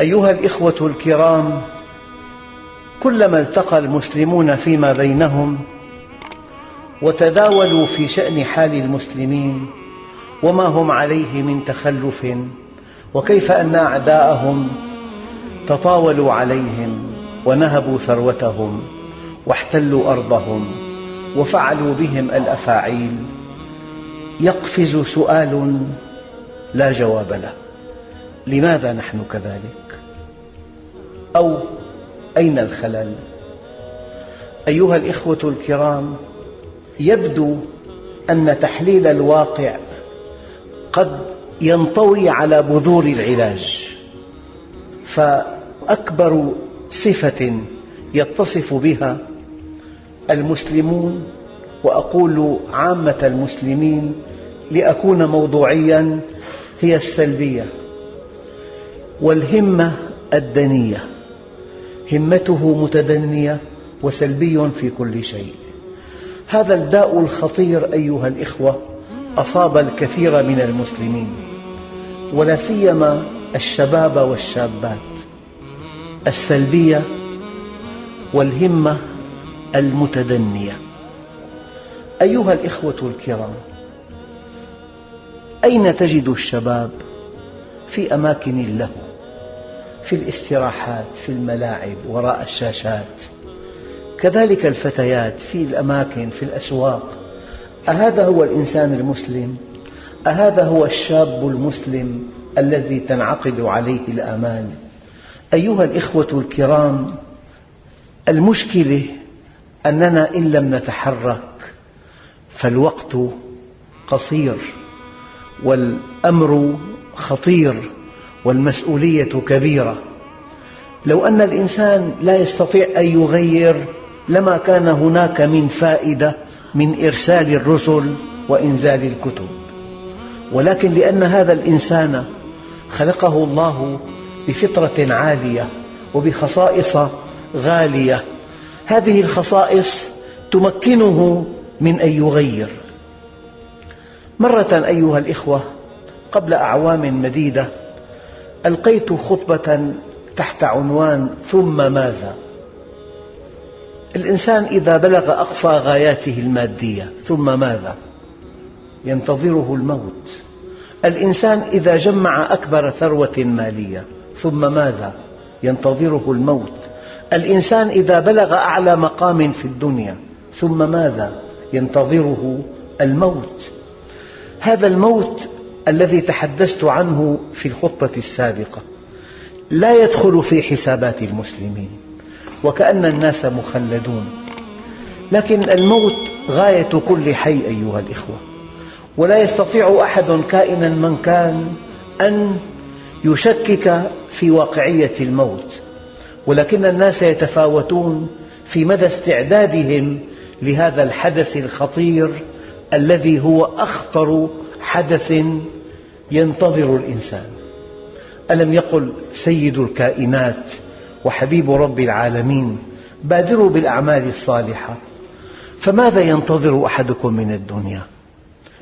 أيها الإخوة الكرام، كلما التقى المسلمون فيما بينهم وتداولوا في شأن حال المسلمين وما هم عليه من تخلف، وكيف أن أعداءهم تطاولوا عليهم ونهبوا ثروتهم واحتلوا أرضهم وفعلوا بهم الأفاعيل، يقفز سؤال لا جواب له: لماذا نحن كذلك؟ أو أين الخلل؟ أيها الإخوة الكرام، يبدو أن تحليل الواقع قد ينطوي على بذور العلاج، فأكبر صفة يتصف بها المسلمون، وأقول عامة المسلمين لأكون موضوعياً، هي السلبية والهمة الدنية. همته متدنية وسلبي في كل شيء. هذا الداء الخطير أيها الإخوة أصاب الكثير من المسلمين، ولا سيما الشباب والشابات. السلبية والهمة المتدنية. أيها الإخوة الكرام، أين تجد الشباب؟ في أماكن اللهو، في الاستراحات، في الملاعب، وراء الشاشات. كذلك الفتيات في الأماكن، في الأسواق. أهذا هو الإنسان المسلم؟ أهذا هو الشاب المسلم الذي تنعقد عليه الآمال؟ أيها الإخوة الكرام، المشكلة أننا إن لم نتحرك فالوقت قصير، والأمر خطير، والمسؤولية كبيرة. لو أن الإنسان لا يستطيع أن يغير لما كان هناك من فائدة من إرسال الرسل وإنزال الكتب، ولكن لأن هذا الإنسان خلقه الله بفطرة عالية وبخصائص غالية، هذه الخصائص تمكنه من أن يغير. مرة أيها الإخوة، قبل أعوام مديدة ألقيت خطبة تحت عنوان ثم ماذا؟ الإنسان إذا بلغ أقصى غاياته المادية ثم ماذا؟ ينتظره الموت. الإنسان إذا جمع أكبر ثروة مالية ثم ماذا؟ ينتظره الموت. الإنسان إذا بلغ أعلى مقام في الدنيا ثم ماذا؟ ينتظره الموت. هذا الموت الذي تحدثت عنه في الخطبة السابقة لا يدخل في حسابات المسلمين، وكأن الناس مخلدون، لكن الموت غاية كل حي أيها الإخوة، ولا يستطيع أحد كائنا من كان أن يشكك في واقعية الموت، ولكن الناس يتفاوتون في مدى استعدادهم لهذا الحدث الخطير الذي هو أخطر حدث ينتظر الإنسان. ألم يقل سيد الكائنات وحبيب رب العالمين: بادروا بالأعمال الصالحة؟ فماذا ينتظر أحدكم من الدنيا؟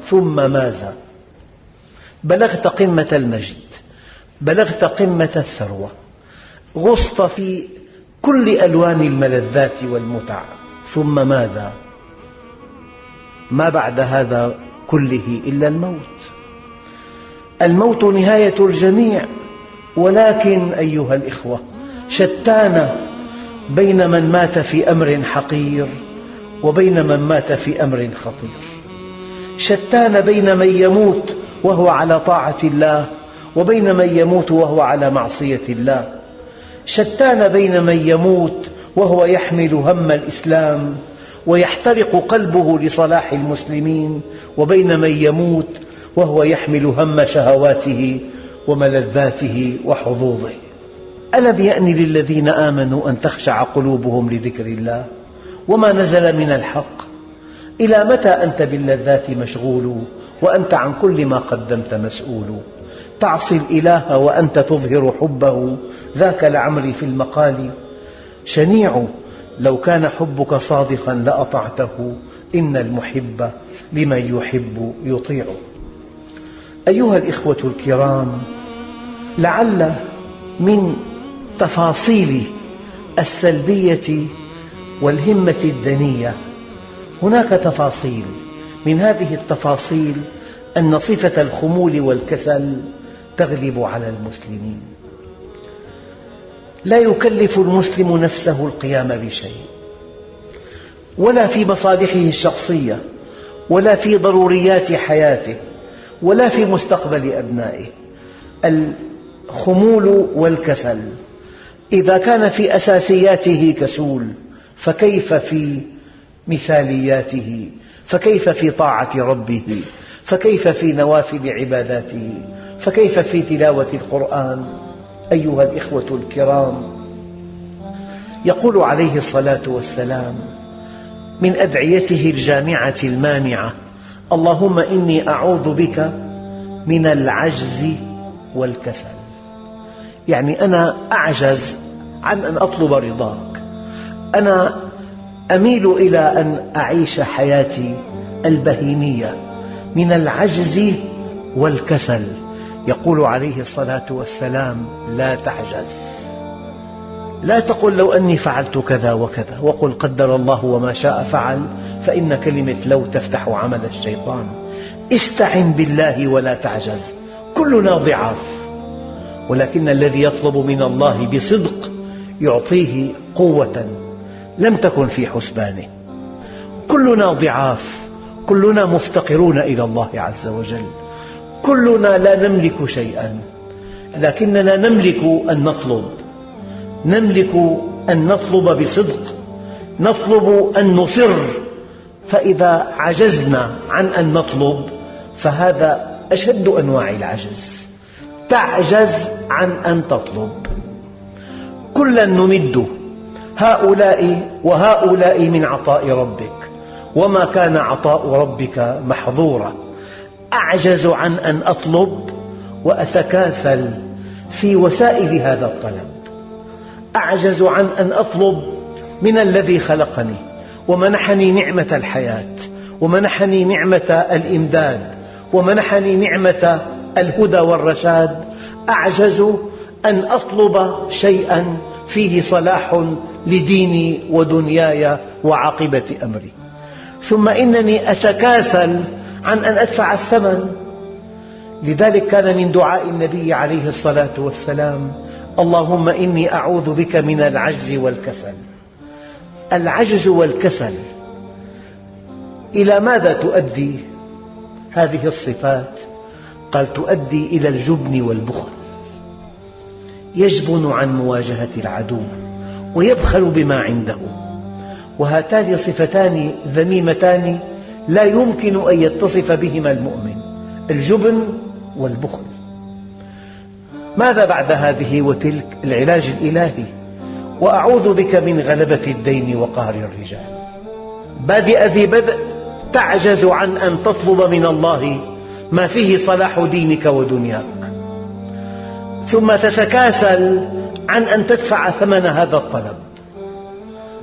ثم ماذا؟ بلغت قمة المجد، بلغت قمة الثروة، غصت في كل ألوان الملذات والمتع، ثم ماذا؟ ما بعد هذا كله إلا الموت. الموت نهاية الجميع، ولكن أيها الإخوة، شتان بين من مات في أمر حقير وبين من مات في أمر خطير. شتان بين من يموت وهو على طاعة الله وبين من يموت وهو على معصية الله. شتان بين من يموت وهو يحمل هم الإسلام ويحترق قلبه لصلاح المسلمين، وبين من يموت وهو يحمل هم شهواته وملذاته وحظوظه. ألم يأن للذين آمنوا أن تخشع قلوبهم لذكر الله وما نزل من الحق؟ إلى متى أنت باللذات مشغول وأنت عن كل ما قدمت مسؤول؟ تعصي الإله وأنت تظهر حبه، ذاك لعمري في المقال شنيع. لو كان حبك صادقا لأطعته، إن المحب لمن يحب يطيع. أيها الإخوة الكرام، لعل من تفاصيل السلبية والهمة الدنية. هناك تفاصيل، من هذه التفاصيل أن صفة الخمول والكسل تغلب على المسلمين. لا يكلف المسلم نفسه القيام بشيء، ولا في مصالحه الشخصية، ولا في ضروريات حياته، ولا في مستقبل أبنائه. الخمول والكسل إذا كان في أساسياته كسول، فكيف في مثالياته؟ فكيف في طاعة ربه؟ فكيف في نوافل عباداته؟ فكيف في تلاوة القرآن؟ أيها الإخوة الكرام، يقول عليه الصلاة والسلام من أدعيته الجامعة المانعة: اللهم إني أعوذ بك من العجز والكسل. يعني أنا أعجز عن أن أطلب رضاك، أنا أميل إلى أن أعيش حياتي البهيمية. من العجز والكسل. يقول عليه الصلاة والسلام: لا تعجز، لا تقل لو أني فعلت كذا وكذا، وقل قدر الله وما شاء فعل، فإن كلمة لو تفتح عمل الشيطان. استعن بالله ولا تعجز. كلنا ضعاف، ولكن الذي يطلب من الله بصدق يعطيه قوة لم تكن في حسبانه. كلنا ضعاف، كلنا مفتقرون إلى الله عز وجل، كلنا لا نملك شيئا، لكننا نملك أن نطلب، نملك أن نطلب بصدق، نطلب أن نصر. فإذا عجزنا عن أن نطلب فهذا أشد أنواع العجز. تعجز عن أن تطلب. كلا نمد هؤلاء وهؤلاء من عطاء ربك، وما كان عطاء ربك محظورا. أعجز عن أن أطلب وأتكاسل في وسائل هذا الطلب. أعجز عن أن أطلب من الذي خلقني ومنحني نعمة الحياة، ومنحني نعمة الإمداد، ومنحني نعمة الهدى والرشاد. أعجز أن أطلب شيئا فيه صلاح لديني ودنياي وعاقبة أمري. ثم إنني أتكاسل عن أن أدفع الثمن. لذلك كان من دعاء النبي عليه الصلاة والسلام: اللهم إني أعوذ بك من العجز والكسل. العجز والكسل إلى ماذا تؤدي هذه الصفات؟ قال: تؤدي إلى الجبن والبخل. يجبن عن مواجهة العدو ويبخل بما عنده، وهاتان صفتان ذميمتان لا يمكن أن يتصف بهما المؤمن: الجبن والبخل. ماذا بعد هذه وتلك؟ العلاج الإلهي: وأعوذ بك من غلبة الدين وقهر الرجال. بادئ ذي بدء، تعجز عن أن تطلب من الله ما فيه صلاح دينك ودنياك، ثم تتكاسل عن أن تدفع ثمن هذا الطلب،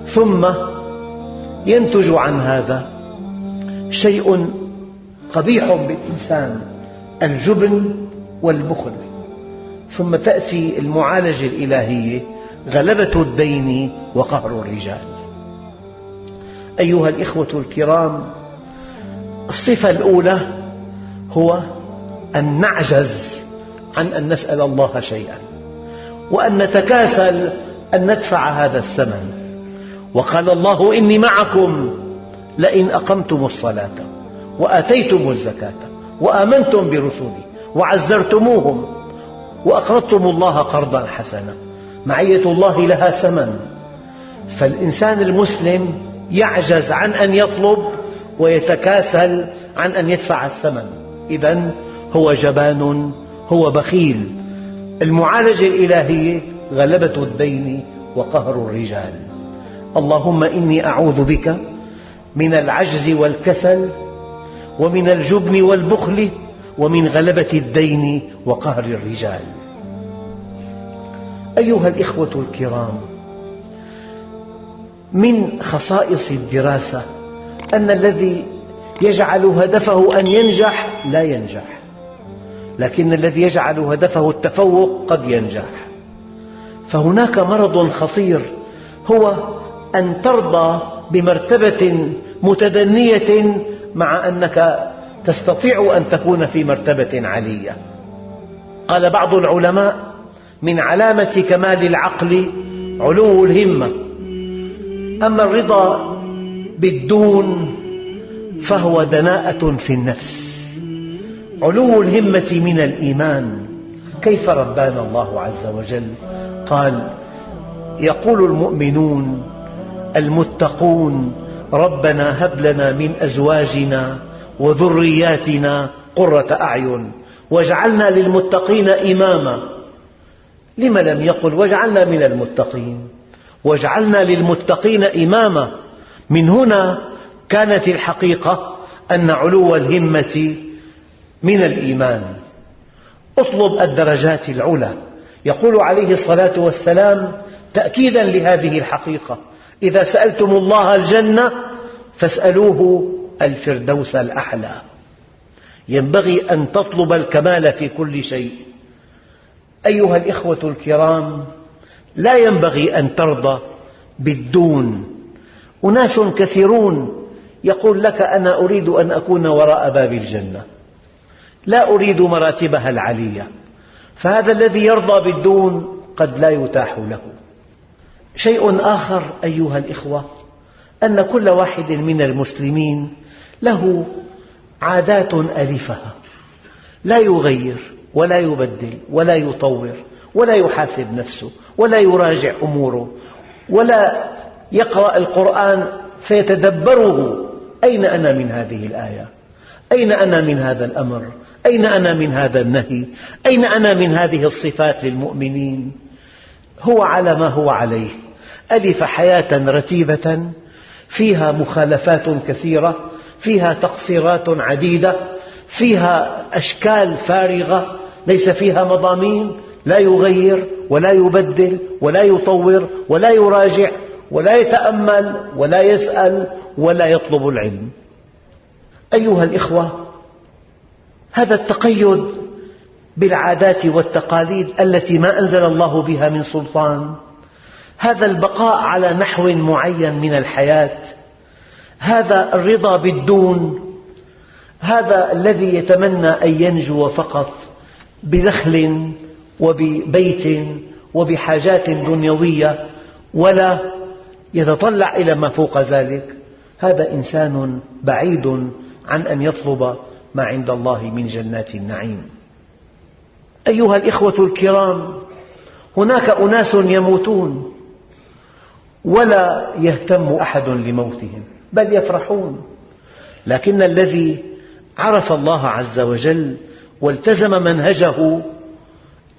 ثم ينتج عن هذا شيء قبيح بالإنسان: الجبن والبخل. ثم تأتي المعالجة الإلهية: غلبة الدين وقهر الرجال. أيها الإخوة الكرام، الصفة الأولى هو أن نعجز عن أن نسأل الله شيئا، وأن نتكاسل أن ندفع هذا الثمن. وقال الله: إني معكم لئن أقمتم الصلاة وآتيتم الزكاة وآمنتم برسلي وعزرتموهم وأقرضتم الله قرضا حسنا. معية الله لها ثمن. فالإنسان المسلم يعجز عن أن يطلب ويتكاسل عن أن يدفع الثمن، إذن هو جبان، هو بخيل. المعالجة الإلهية: غلبة الدين وقهر الرجال. اللهم إني أعوذ بك من العجز والكسل، ومن الجبن والبخل، ومن غلبة الدين وقهر الرجال. أيها الإخوة الكرام، من خصائص الدراسة أن الذي يجعل هدفه أن ينجح لا ينجح، لكن الذي يجعل هدفه التفوق قد ينجح. فهناك مرض خطير هو أن ترضى بمرتبة متدنية مع أنك تستطيع أن تكون في مرتبة عالية. قال بعض العلماء: من علامة كمال العقل علو الهمة، أما الرضا بالدون فهو دناءة في النفس. علو الهمة من الإيمان. كيف ربانا الله عز وجل؟ قال: يقول المؤمنون المتقون: ربنا هب لنا من أزواجنا وذرياتنا قرة أعين واجعلنا للمتقين إماما. لم لم يقل واجعلنا من المتقين؟ واجعلنا للمتقين إماما. من هنا كانت الحقيقة أن علو الهمة من الإيمان. اطلب الدرجات العلى. يقول عليه الصلاة والسلام تأكيدا لهذه الحقيقة: إذا سألتم الله الجنة فاسألوه الفردوس الأعلى. ينبغي أن تطلب الكمال في كل شيء. أيها الإخوة الكرام، لا ينبغي أن ترضى بالدون. أناس كثيرون يقول لك: أنا أريد أن أكون وراء باب الجنة، لا أريد مراتبها العالية. فهذا الذي يرضى بالدون قد لا يتاح له. شيء آخر أيها الإخوة، أن كل واحد من المسلمين له عادات ألفها، لا يغير ولا يبدل ولا يطور ولا يحاسب نفسه ولا يراجع أموره ولا يقرأ القرآن فيتدبره: أين أنا من هذه الآية؟ أين أنا من هذا الأمر؟ أين أنا من هذا النهي؟ أين أنا من هذه الصفات للمؤمنين؟ هو على ما هو عليه. ألف حياة رتيبة فيها مخالفات كثيرة، فيها تقصيرات عديدة، فيها أشكال فارغة ليس فيها مضامين. لا يغير ولا يبدل ولا يطور ولا يراجع ولا يتأمل ولا يسأل ولا يطلب العلم. أيها الإخوة، هذا التقيد بالعادات والتقاليد التي ما أنزل الله بها من سلطان، هذا البقاء على نحو معين من الحياة، هذا الرضا بالدون، هذا الذي يتمنى أن ينجو فقط بدخل وببيت وبحاجات دنيوية ولا يتطلع إلى ما فوق ذلك، هذا إنسان بعيد عن أن يطلب ما عند الله من جنات النعيم. أيها الإخوة الكرام، هناك أناس يموتون ولا يهتم أحد لموتهم، بل يفرحون. لكن الذي عرف الله عز وجل والتزم منهجه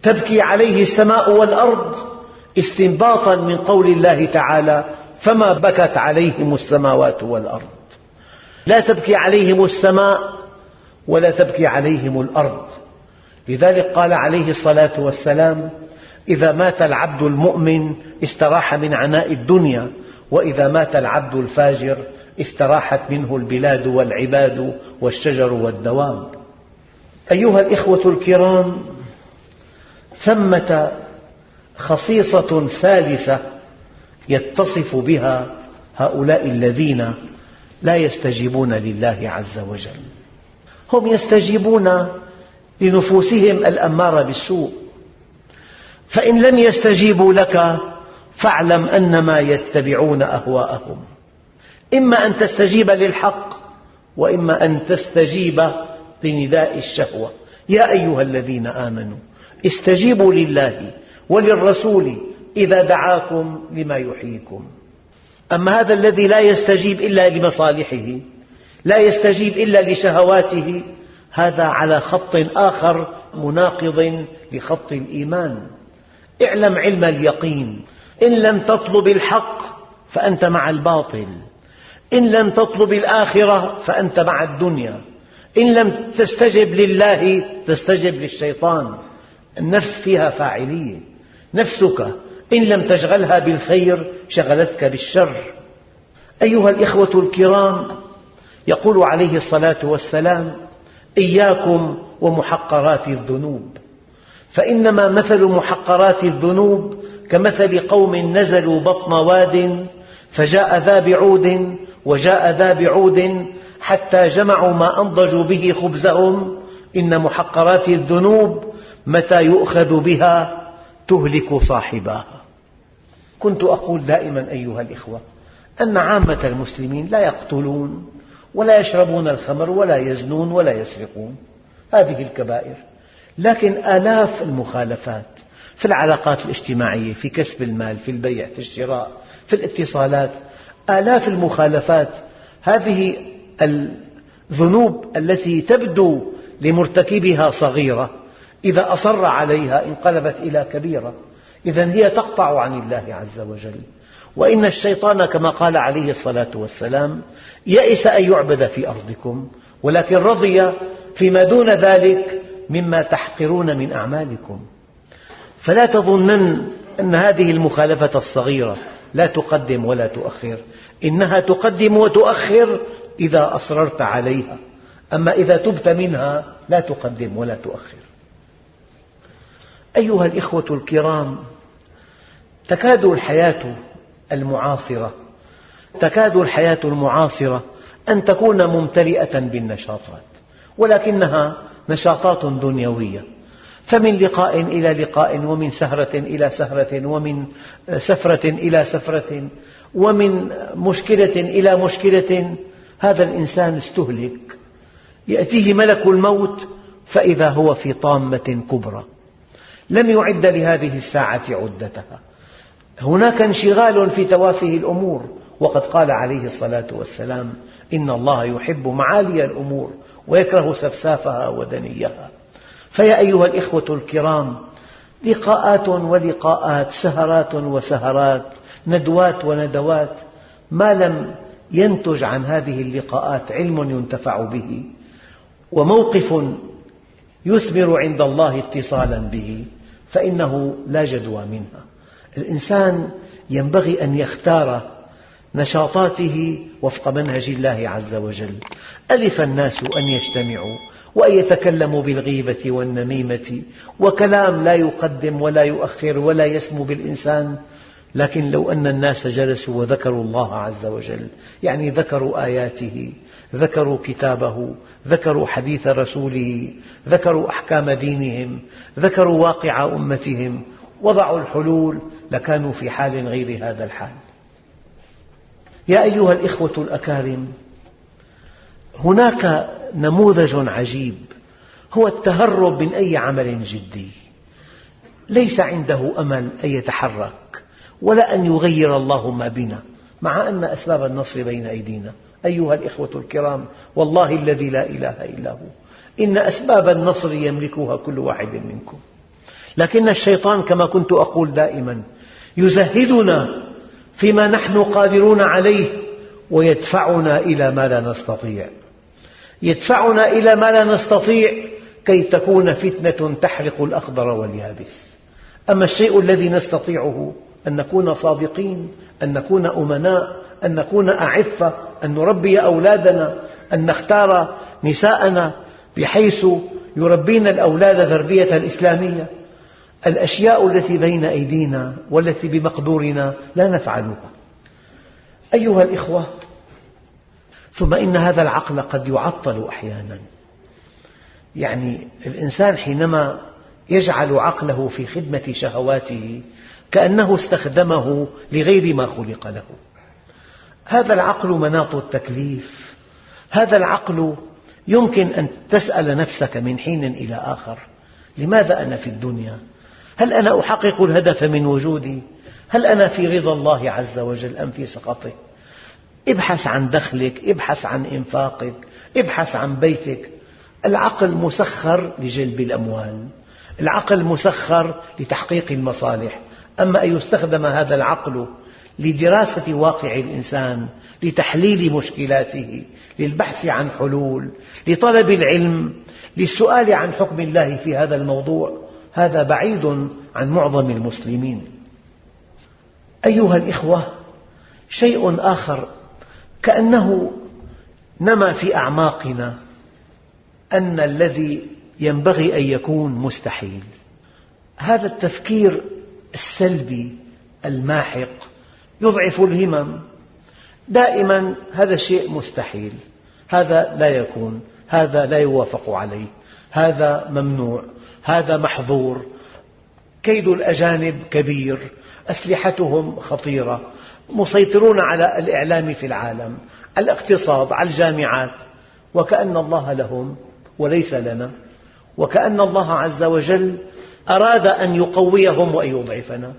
تبكي عليه السماء والأرض استنباطا من قول الله تعالى: فما بكت عليهم السماوات والأرض. لا تبكي عليهم السماء ولا تبكي عليهم الأرض. لذلك قال عليه الصلاة والسلام: إذا مات العبد المؤمن استراح من عناء الدنيا، وإذا مات العبد الفاجر استراحت منه البلاد والعباد والشجر والدواب. أيها الإخوة الكرام، ثمة خصيصة ثالثة يتصف بها هؤلاء الذين لا يستجيبون لله عز وجل. هم يستجيبون لنفوسهم الأمارة بالسوء، فإن لم يستجيبوا لك فاعلم أنما يتبعون أهواءهم. إما أن تستجيب للحق وإما أن تستجيب لنداء الشهوة. يا أيها الذين آمنوا استجيبوا لله وللرسول إذا دعاكم لما يحييكم. أما هذا الذي لا يستجيب إلا لمصالحه، لا يستجيب إلا لشهواته، هذا على خط آخر مناقض لخط الإيمان. اعلم علم اليقين: إن لم تطلب الحق فأنت مع الباطل، إن لم تطلب الآخرة فأنت مع الدنيا، إن لم تستجب لله تستجب للشيطان. النفس فيها فاعلية. نفسك إن لم تشغلها بالخير شغلتك بالشر. أيها الإخوة الكرام، يقول عليه الصلاة والسلام: إياكم ومحقرات الذنوب، فإنما مثل محقرات الذنوب كمثل قوم نزلوا بطن واد فجاء ذا بعود وجاء ذا بعود حتى جمعوا ما أنضجوا به خبزهم إن محقرات الذنوب متى يؤخذ بها تهلك صاحبها. كنت أقول دائما أيها الإخوة أن عامة المسلمين لا يقتلون ولا يشربون الخمر ولا يزنون ولا يسرقون، هذه الكبائر، لكن آلاف المخالفات في العلاقات الاجتماعية، في كسب المال، في البيع، في الشراء، في الاتصالات، آلاف المخالفات. هذه الذنوب التي تبدو لمرتكبها صغيرة إذا أصر عليها انقلبت إلى كبيرة، إذن هي تقطع عن الله عز وجل. وإن الشيطان كما قال عليه الصلاة والسلام يئس أن يعبد في أرضكم ولكن رضي فيما دون ذلك مما تحقرون من أعمالكم. فلا تظنن أن هذه المخالفة الصغيرة لا تقدم ولا تؤخر، إنها تقدم وتؤخر إذا أصررت عليها، أما إذا تبت منها لا تقدم ولا تؤخر. أيها الإخوة الكرام، تكاد الحياة المعاصرة أن تكون ممتلئة بالنشاطات، ولكنها نشاطات دنيوية، فمن لقاء إلى لقاء، ومن سهرة إلى سهرة، ومن سفرة إلى سفرة، ومن مشكلة إلى مشكلة. هذا الإنسان استهلك، يأتيه ملك الموت فإذا هو في طامة كبرى، لم يعد لهذه الساعة عدتها. هناك انشغال في توافه الأمور، وقد قال عليه الصلاة والسلام إن الله يحب معالي الأمور ويكره سفسافها ودنيها. فيا أيها الإخوة الكرام، لقاءات ولقاءات، سهرات وسهرات، ندوات وندوات، ما لم ينتج عن هذه اللقاءات علم ينتفع به وموقف يثمر عند الله اتصالا به فإنه لا جدوى منها. الإنسان ينبغي أن يختار نشاطاته وفق منهج الله عز وجل. ألف الناس أن يجتمعوا وأن يتكلموا بالغيبة والنميمة وكلام لا يقدم ولا يؤخر ولا يسمو بالإنسان، لكن لو أن الناس جلسوا وذكروا الله عز وجل، يعني ذكروا آياته، ذكروا كتابه، ذكروا حديث رسوله، ذكروا أحكام دينهم، ذكروا واقع أمتهم، وضعوا الحلول، لكانوا في حال غير هذا الحال. يا أيها الإخوة الأكارم، هناك نموذج عجيب هو التهرب من أي عمل جدي، ليس عنده أمل أن يتحرك ولا أن يغير الله ما بنا، مع أن أسباب النصر بين أيدينا. أيها الإخوة الكرام، والله الذي لا إله إلا هو، إن أسباب النصر يملكها كل واحد منكم، لكن الشيطان كما كنت أقول دائما يزهدنا فيما نحن قادرون عليه ويدفعنا إلى ما لا نستطيع، يدفعنا إلى ما لا نستطيع كي تكون فتنة تحرق الأخضر واليابس. أما الشيء الذي نستطيعه أن نكون صادقين، أن نكون أمناء، أن نكون أعفة، أن نربي أولادنا، أن نختار نساءنا بحيث يربين الأولاد تربية إسلامية. الأشياء التي بين أيدينا والتي بمقدورنا لا نفعلها. أيها الإخوة، ثم إن هذا العقل قد يعطل أحيانا، يعني الإنسان حينما يجعل عقله في خدمة شهواته كأنه استخدمه لغير ما خلق له. هذا العقل مناط التكليف، هذا العقل يمكن أن تسأل نفسك من حين إلى آخر: لماذا أنا في الدنيا؟ هل أنا أحقق الهدف من وجودي؟ هل أنا في رضا الله عز وجل أم في سخطه؟ ابحث عن دخلك، ابحث عن إنفاقك، ابحث عن بيتك. العقل مسخر لجلب الأموال، العقل مسخر لتحقيق المصالح. أما أن يستخدم هذا العقل لدراسة واقع الإنسان، لتحليل مشكلاته، للبحث عن حلول، لطلب العلم، للسؤال عن حكم الله في هذا الموضوع، هذا بعيد عن معظم المسلمين. أيها الإخوة، شيء آخر كأنه نما في أعماقنا أن الذي ينبغي أن يكون مستحيل. هذا التفكير السلبي الماحق يضعف الهمم. دائما هذا الشيء مستحيل، هذا لا يكون، هذا لا يوافق عليه، هذا ممنوع، هذا محظور. كيد الأجانب كبير، أسلحتهم خطيرة، مسيطرون على الإعلام في العالم، على الاقتصاد، على الجامعات، وكأن الله لهم وليس لنا، وكأن الله عز وجل أراد أن يقويهم وأن يضعفنا.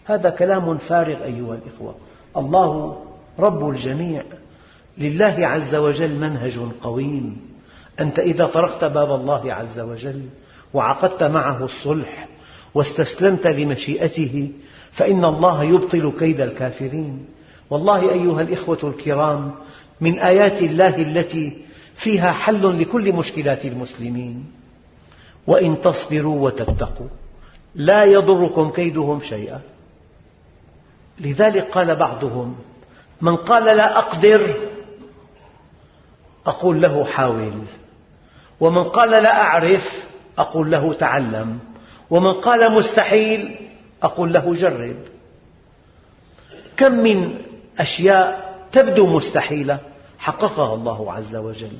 هذا كلام فارغ أيها الإخوة. الله رب الجميع، لله عز وجل منهج قويم. أنت إذا طرقت باب الله عز وجل وعقدت معه الصلح واستسلمت لمشيئته فإن الله يبطل كيد الكافرين. والله أيها الإخوة الكرام، من آيات الله التي فيها حل لكل مشكلات المسلمين: وإن تصبروا وتتقوا لا يضركم كيدهم شيئا. لذلك قال بعضهم: من قال لا أقدر أقول له حاول، ومن قال لا أعرف أقول له تعلم، ومن قال مستحيل أقول له جرب. كم من أشياء تبدو مستحيلة حققها الله عز وجل،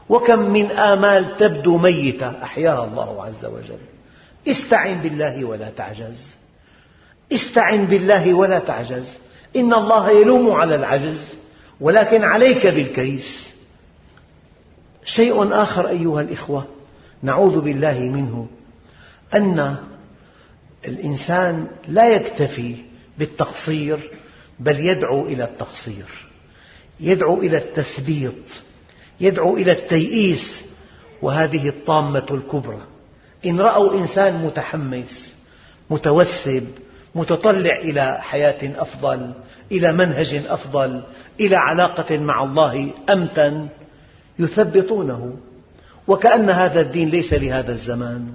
وكم من آمال تبدو ميتة أحياها الله عز وجل. استعن بالله ولا تعجز، استعن بالله ولا تعجز. إن الله يلوم على العجز، ولكن عليك بالكيس. شيء آخر أيها الإخوة نعوذ بالله منه، أن الإنسان لا يكتفي بالتقصير، بل يدعو إلى التقصير، يدعو إلى التثبيط، يدعو إلى التيئيس. وهذه الطامة الكبرى. إن رأوا إنسان متحمس، متوثب، متطلع إلى حياة أفضل، إلى منهج أفضل، إلى علاقة مع الله أمتن، يثبطونه، وكأن هذا الدين ليس لهذا الزمان،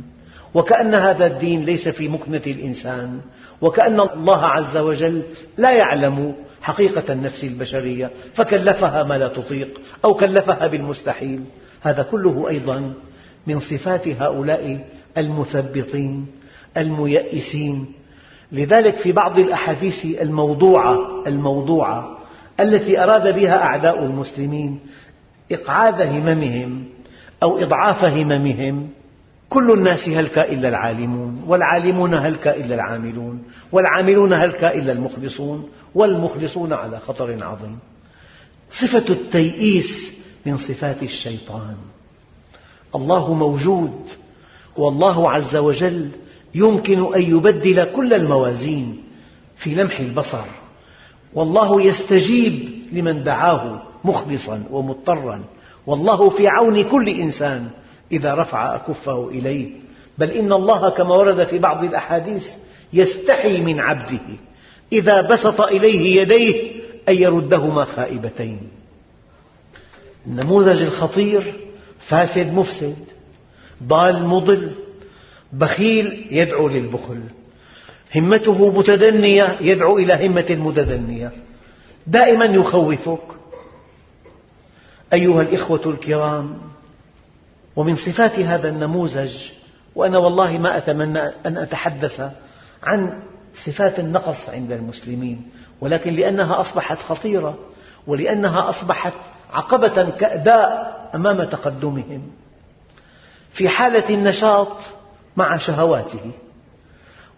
وكأن هذا الدين ليس في مكنة الإنسان، وكأن الله عز وجل لا يعلم حقيقة النفس البشرية فكلفها ما لا تطيق أو كلفها بالمستحيل. هذا كله أيضا من صفات هؤلاء المثبطين الميئسين. لذلك في بعض الأحاديث الموضوعة التي أراد بها أعداء المسلمين إقعاد هممهم أو إضعاف هممهم: كل الناس هلك إلا العالمون، والعالمون هلك إلا العاملون، والعاملون هلك إلا المخلصون، والمخلصون على خطر عظيم. صفة التيئيس من صفات الشيطان. الله موجود، والله عز وجل يمكن أن يبدل كل الموازين في لمح البصر، والله يستجيب لمن دعاه مخلصا ومضطرا، والله في عون كل إنسان إذا رفع أكفه إليه. بل إن الله كما ورد في بعض الأحاديث يستحي من عبده إذا بسط إليه يديه أن يردهما خائبتين. النموذج الخطير: فاسد مفسد، ضال مضل، بخيل يدعو للبخل، همته متدنية يدعو إلى همة المتدنية، دائما يخوفك. أيها الإخوة الكرام، ومن صفات هذا النموذج، وأنا والله ما أتمنى أن أتحدث عن صفات النقص عند المسلمين، ولكن لأنها أصبحت خطيرة، ولأنها أصبحت عقبة كأداء أمام تقدمهم. في حالة النشاط مع شهواته،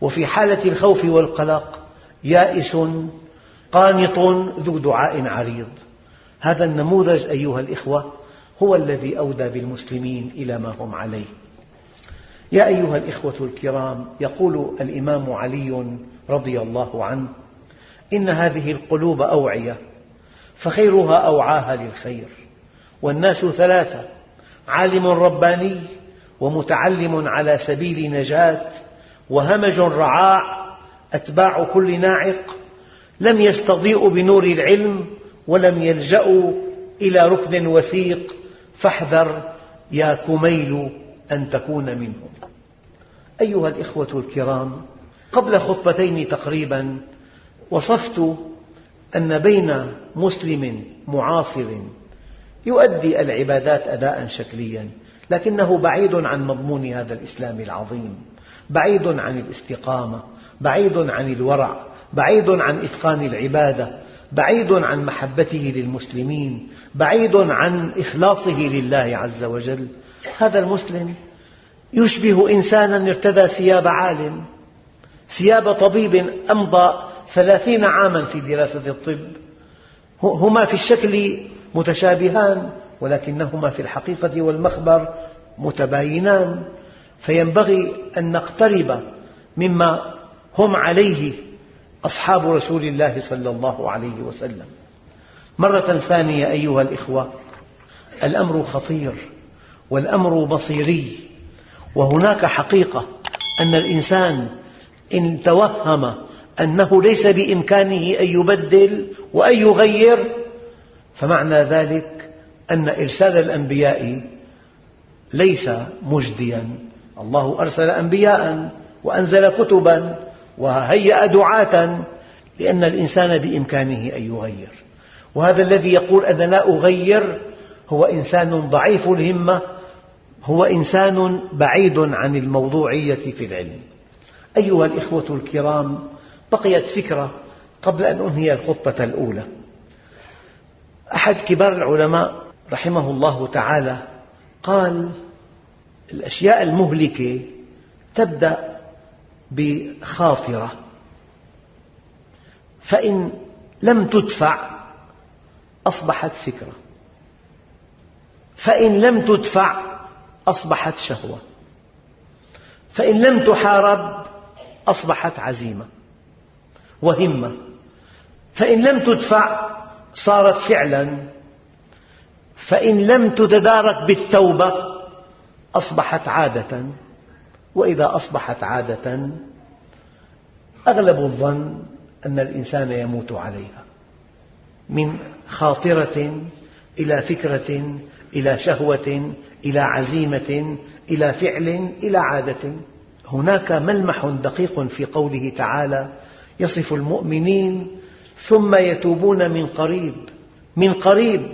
وفي حالة الخوف والقلق يائس قانط ذو دعاء عريض. هذا النموذج أيها الإخوة هو الذي أودى بالمسلمين إلى ما هم عليه. يا أيها الإخوة الكرام، يقول الإمام علي رضي الله عنه: إن هذه القلوب أوعية، فخيرها أوعاها للخير، والناس ثلاثة: عالم رباني، ومتعلم على سبيل نجاة، وهمج رعاع أتباع كل ناعق، لم يستضيئوا بنور العلم، ولم يلجأوا إلى ركن وثيق، فاحذر يا كميل أن تكون منهم. أيها الإخوة الكرام، قبل خطبتين تقريبا وصفت أن بين مسلم معاصر يؤدي العبادات أداء شكليا، لكنه بعيد عن مضمون هذا الإسلام العظيم، بعيد عن الاستقامة، بعيد عن الورع، بعيد عن إتقان العبادة، بعيد عن محبته للمسلمين، بعيد عن إخلاصه لله عز وجل. هذا المسلم يشبه إنسانا ارتدى ثياب عالم، ثياب طبيب أمضى 30 عاما في دراسة الطب. هما في الشكل متشابهان، ولكنهما في الحقيقة والمخبر متباينان، فينبغي أن نقترب مما هم عليه أصحاب رسول الله صلى الله عليه وسلم. مرة ثانية أيها الإخوة، الأمر خطير والأمر مصيري، وهناك حقيقة أن الإنسان إن توهم أنه ليس بإمكانه أن يبدل وأن يغير، فمعنى ذلك أن إرسال الأنبياء ليس مجديا. الله أرسل أنبياء وأنزل كتبا وهيأ دعاة، لأن الإنسان بإمكانه أن يغير. وهذا الذي يقول أنا لا أغير هو إنسان ضعيف الهمة، هو إنسان بعيد عن الموضوعية في العلم. أيها الإخوة الكرام، بقيت فكرة قبل أن أنهي الخطبة الأولى. أحد كبار العلماء رحمه الله تعالى قال: الأشياء المهلكة تبدأ بخاطرة، فإن لم تدفع أصبحت فكرة، فإن لم تدفع أصبحت شهوة، فإن لم تحارب أصبحت عزيمة وهمة، فإن لم تدفع صارت فعلا، فإن لم تتدارك بالتوبة أصبحت عادة، وإذا أصبحت عادة أغلب الظن أن الإنسان يموت عليها، من خاطرة إلى فكرة إلى شهوة إلى عزيمة إلى فعل إلى عادة. هناك ملمح دقيق في قوله تعالى: يصف المؤمنين ثم يتوبون من قريب.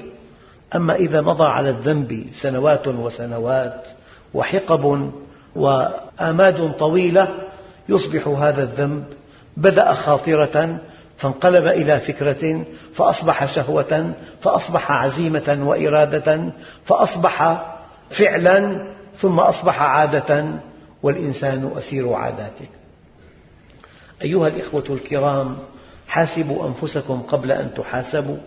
أما إذا مضى على الذنب سنوات وسنوات وحقب وآماد طويلة، يصبح هذا الذنب بدأ خاطرة فانقلب إلى فكرة، فأصبح شهوة، فأصبح عزيمة وإرادة، فأصبح فعلا، ثم أصبح عادة، والإنسان أسير عاداته. أيها الإخوة الكرام، حاسبوا أنفسكم قبل أن تحاسبوا،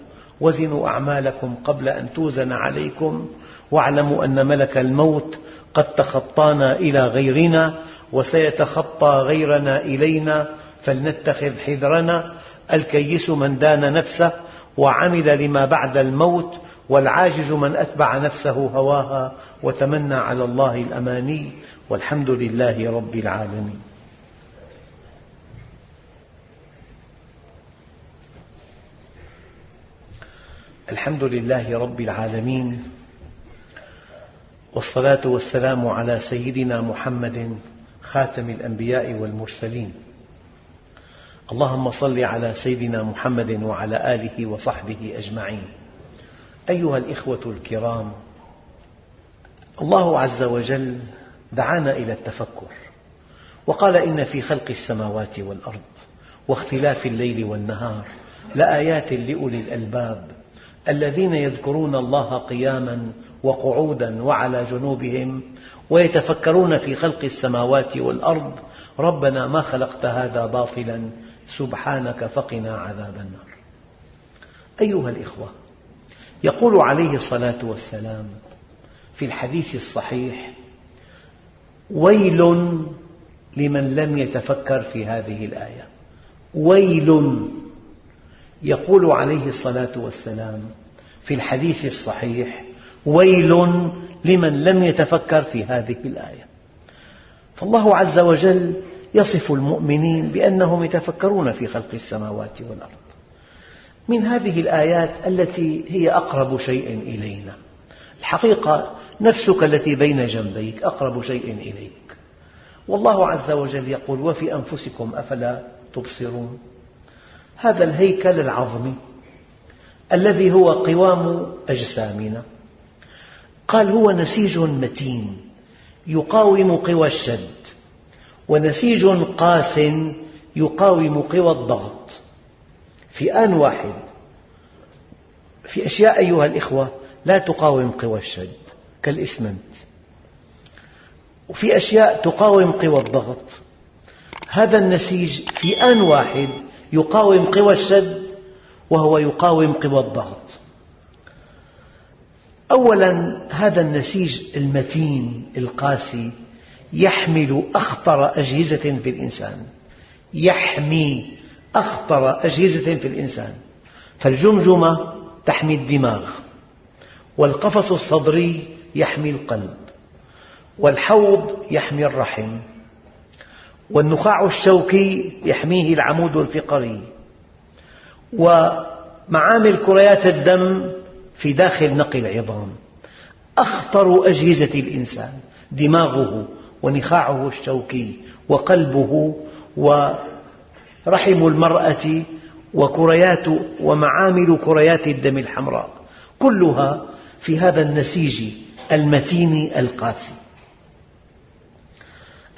وزنوا أعمالكم قبل أن توزن عليكم، واعلموا أن ملك الموت قد تخطانا إلى غيرنا وسيتخطى غيرنا إلينا، فلنتخذ حذرنا. الكيس من دان نفسه وعمل لما بعد الموت، والعاجز من أتبع نفسه هواها وتمنى على الله الأماني، والحمد لله رب العالمين. الحمد لله رب العالمين، والصلاة والسلام على سيدنا محمد خاتم الأنبياء والمرسلين. اللهم صل على سيدنا محمد وعلى آله وصحبه أجمعين. أيها الإخوة الكرام، الله عز وجل دعانا إلى التفكر، وقال: إن في خلق السماوات والأرض واختلاف الليل والنهار لآيات لأولي الألباب الذين يذكرون الله قياما وقعودا وعلى جنوبهم ويتفكرون في خلق السماوات والأرض ربنا ما خلقت هذا باطلا سبحانك فقنا عذاب النار. أيها الإخوة، يقول عليه الصلاة والسلام في الحديث الصحيح: ويل لمن لم يتفكر في هذه الآية. ويل، يقول عليه الصلاة والسلام في الحديث الصحيح: ويل لمن لم يتفكر في هذه الآية. فالله عز وجل يصف المؤمنين بأنهم يتفكرون في خلق السماوات والأرض. من هذه الآيات التي هي أقرب شيء إلينا، الحقيقة نفسك التي بين جنبيك أقرب شيء إليك، والله عز وجل يقول: وفي أنفسكم أفلا تبصرون. هذا الهيكل العظمي الذي هو قوام أجسامنا، قال هو نسيج متين يقاوم قوى الشد، ونسيج قاس يقاوم قوى الضغط في آن واحد. في أشياء أيها الإخوة لا تقاوم قوى الشد كالإسمنت، وفي أشياء تقاوم قوى الضغط. هذا النسيج في آن واحد يقاوم قوى الشد وهو يقاوم قوى الضغط. أولاً، هذا النسيج المتين القاسي يحمل أخطر أجهزة في الإنسان، يحمي أخطر أجهزة في الإنسان. فالجمجمة تحمي الدماغ، والقفص الصدري يحمي القلب، والحوض يحمي الرحم، والنخاع الشوكي يحميه العمود الفقري، ومعامل كريات الدم في داخل نقي العظام. أخطر أجهزة الإنسان دماغه ونخاعه الشوكي وقلبه ورحم المرأة وكريات ومعامل كريات الدم الحمراء، كلها في هذا النسيج المتين القاسي.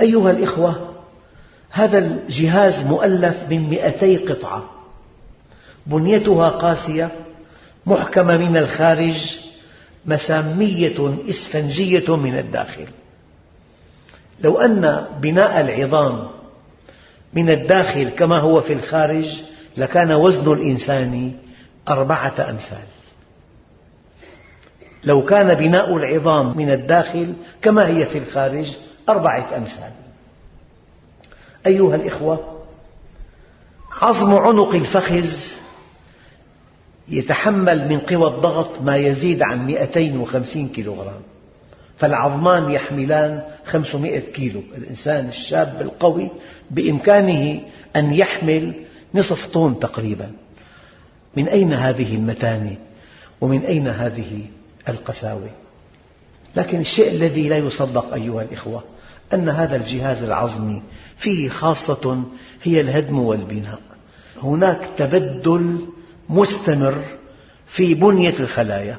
أيها الإخوة، هذا الجهاز مؤلف من 200 قطعة، بنيتها قاسية محكمة من الخارج، مسامية إسفنجية من الداخل. لو أن بناء العظام من الداخل كما هو في الخارج لكان وزن الإنسان 4 أمثال. لو كان بناء العظام من الداخل كما هي في الخارج 4 أمثال. أيها الإخوة، عظم عنق الفخذ يتحمل من قوى الضغط ما يزيد عن 250 كيلوغرام، فالعظمان يحملان 500 كيلو. الإنسان الشاب القوي بإمكانه أن يحمل نصف طن تقريبا. من أين هذه المتانة ومن أين هذه القساوة؟ لكن الشيء الذي لا يصدق أيها الإخوة أن هذا الجهاز العظمي فيه خاصة هي الهدم والبناء. هناك تبدل مستمر في بنية الخلايا،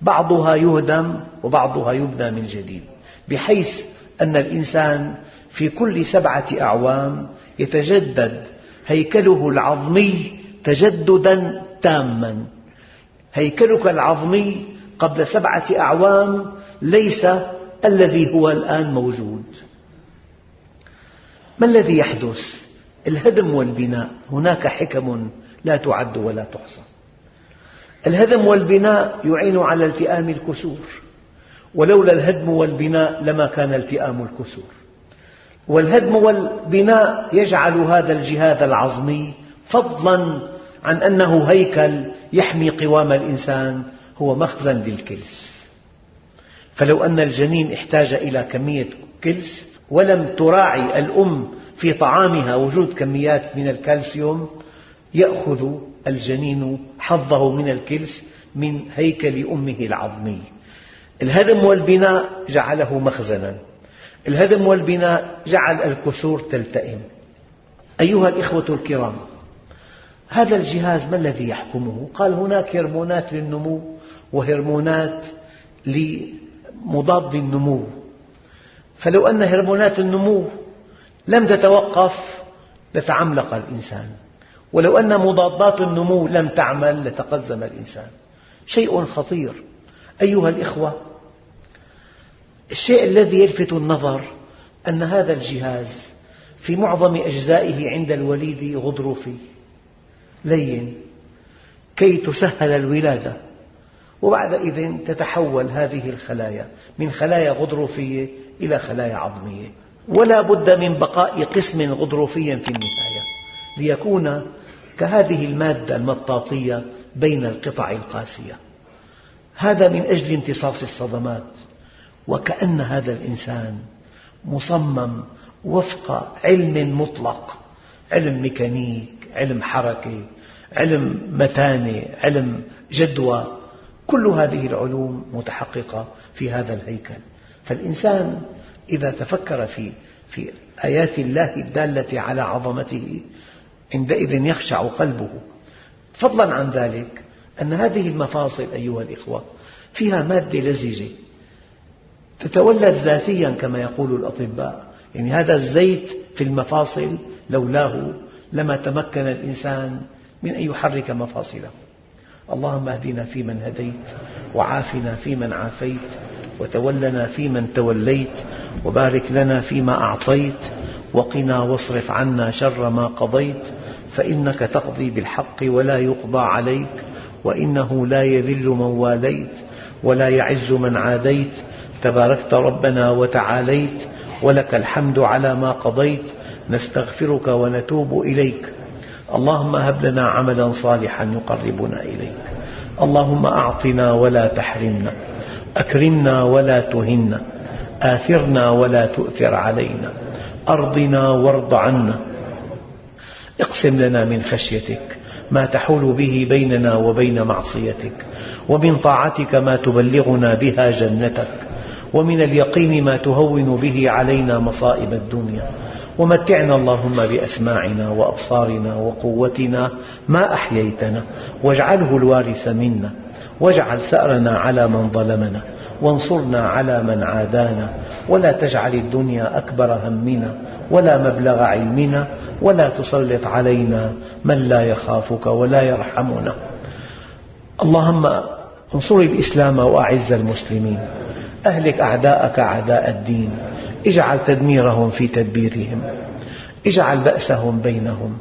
بعضها يهدم وبعضها يبنى من جديد، بحيث أن الإنسان في كل 7 أعوام يتجدد هيكله العظمي تجدداً تاماً. هيكلك العظمي قبل 7 أعوام ليس الذي هو الآن موجود. ما الذي يحدث؟ الهدم والبناء هناك حكم لا تعد ولا تحصى. الهدم والبناء يعين على التئام الكسور، ولولا الهدم والبناء لما كان التئام الكسور. والهدم والبناء يجعل هذا الجهاز العظمي فضلاً عن أنه هيكل يحمي قوام الإنسان هو مخزن للكلس. فلو أن الجنين احتاج إلى كمية كلس ولم تراعي الأم في طعامها وجود كميات من الكالسيوم، يأخذ الجنين حظه من الكلس من هيكل أمه العظمي. الهدم والبناء جعله مخزناً، الهدم والبناء جعل الكسور تلتئم. أيها الإخوة الكرام، هذا الجهاز ما الذي يحكمه؟ قال هناك هرمونات للنمو وهرمونات لمضاد النمو. فلو أن هرمونات النمو لم تتوقف لتعملق الإنسان، ولو أن مضادات النمو لم تعمل لتقزم الإنسان. شيء خطير. أيها الإخوة، الشيء الذي يلفت النظر أن هذا الجهاز في معظم أجزائه عند الوليد غضروفي لين كي تسهل الولادة، وبعدئذ تتحول هذه الخلايا من خلايا غضروفية إلى خلايا عظمية، ولا بد من بقاء قسم غضروفي في النهاية ليكون كهذه المادة المطاطية بين القطع القاسية. هذا من أجل امتصاص الصدمات. وكأن هذا الإنسان مصمم وفق علم مطلق، علم ميكانيك، علم حركة، علم متانة، علم جدوى، كل هذه العلوم متحققة في هذا الهيكل. فالإنسان إذا تفكر في آيات الله الدالة على عظمته عندئذ يخشع قلبه. فضلا عن ذلك أن هذه المفاصل أيها الإخوة فيها مادة لزجة تتولد ذاتيا كما يقول الأطباء. يعني هذا الزيت في المفاصل لولاه لما تمكن الإنسان من أن يحرك مفاصله. اللهم اهدنا فيمن هديت، وعافنا فيمن عافيت، وتولنا فيمن توليت، وبارك لنا فيما أعطيت، وقنا واصرف عنا شر ما قضيت، فإنك تقضي بالحق ولا يقضى عليك، وإنه لا يذل من واليت ولا يعز من عاديت، تباركت ربنا وتعاليت، ولك الحمد على ما قضيت، نستغفرك ونتوب إليك. اللهم هب لنا عملا صالحا يقربنا إليك. اللهم أعطنا ولا تحرمنا، أكرمنا ولا تهنا، آثرنا ولا تؤثر علينا، أرضنا وارض عنا. اقسم لنا من خشيتك ما تحول به بيننا وبين معصيتك، ومن طاعتك ما تبلغنا بها جنتك، ومن اليقين ما تهون به علينا مصائب الدنيا، ومتعنا اللهم بأسماعنا وأبصارنا وقوتنا ما أحييتنا، واجعله الوارث منا، واجعل ثأرنا على من ظلمنا، وانصرنا على من عادانا، ولا تجعل الدنيا أكبر همنا ولا مبلغ علمنا، ولا تسلط علينا من لا يخافك ولا يرحمنا. اللهم انصر الإسلام وأعز المسلمين، أهلك أعداءك أعداء الدين، اجعل تدميرهم في تدبيرهم، اجعل بأسهم بينهم،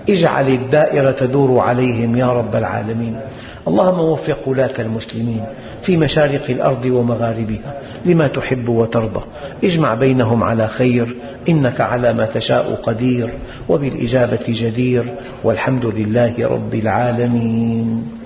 اجعل الدائرة تدور عليهم يا رب العالمين. اللهم وفق ولاة المسلمين في مشارق الأرض ومغاربها لما تحب وترضى، اجمع بينهم على خير، إنك على ما تشاء قدير، وبالإجابة جدير، والحمد لله رب العالمين.